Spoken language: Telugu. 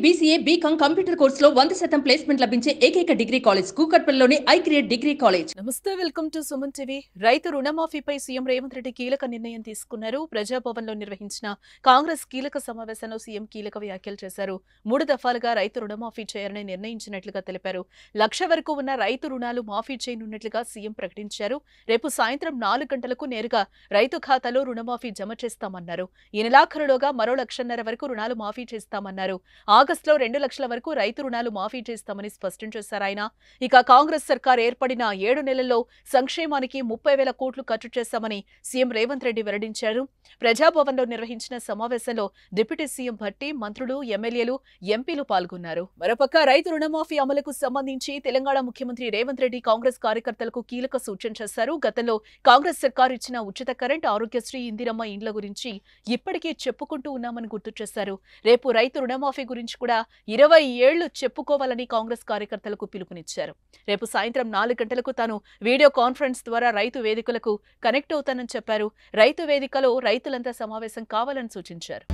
BCA, BCom కంప్యూటర్ కోర్సులో 100% ప్లేస్మెంట్ లభించే ఏకైక డిగ్రీ కాలేజ్ కూకట్పల్లిలోని ఐక్రియేట్ డిగ్రీ కాలేజ్. నమస్తే, వెల్కమ్ టు సుమన్ టీవీ. రైతు రుణమాఫీపై సీఎం రేవంత్ రెడ్డి కీలక నిర్ణయం తీసుకున్నారు. ప్రజాభవన్లో నిర్వహించిన కాంగ్రెస్ కీలక సమావేశంలో సీఎం కీలక వ్యాఖ్యలు చేశారు. 3 దఫాలుగా రైతు రుణమాఫీ చేయాలని నిర్ణయించినట్లుగా తెలిపారు. 1,00,000 వరకు ఉన్న రైతు రుణాలు మాఫీ చేయనున్నట్లుగా సీఎం ప్రకటించారు. రేపు సాయంత్రం 4 గంటలకు నేరుగా రైతు ఖాతాలో రుణమాఫీ జమ చేస్తామన్నారు. ఈ నెలాఖరులోగా మరో 1,50,000 వరకు రుణాలు మాఫీ చేస్తామన్నారు. ఆగస్టులో 2,00,000 వరకు రైతు రుణాలు మాఫీ చేస్తామని స్పష్టం చేశారు ఆయన. ఇక కాంగ్రెస్ సర్కార్ ఏర్పడిన 7 నెలల్లో సంక్షేమానికి 30,000 కోట్లు ఖర్చు చేశామని సీఎం రేవంత్ రెడ్డి వెల్లడించారు. ప్రజాభవన్లో నిర్వహించిన సమావేశంలో డిప్యూటీ సీఎం భట్టి, మంత్రులు, ఎమ్మెల్యేలు, ఎంపీలు పాల్గొన్నారు. మరోపక్క రైతు రుణమాఫీ అమలుకు సంబంధించి తెలంగాణ ముఖ్యమంత్రి రేవంత్ రెడ్డి కాంగ్రెస్ కార్యకర్తలకు కీలక సూచన చేశారు. గతంలో కాంగ్రెస్ సర్కార్ ఇచ్చిన ఉచిత కరెంట్, ఆరోగ్యశ్రీ, ఇందిరమ్మ ఇండ్ల గురించి ఇప్పటికీ చెప్పుకుంటూ ఉన్నామని గుర్తు చేశారు. రేపు రైతు రుణమాఫీ గురించి కూడా 20 ఏళ్లు చెప్పుకోవాలని కాంగ్రెస్ కార్యకర్తలకు పిలుపునిచ్చారు. రేపు సాయంత్రం 4 గంటలకు తాను వీడియో కాన్ఫరెన్స్ ద్వారా రైతు వేదికలకు కనెక్ట్ అవుతానని చెప్పారు. రైతు వేదికలో రైతులంతా సమావేశం కావాలని సూచించారు.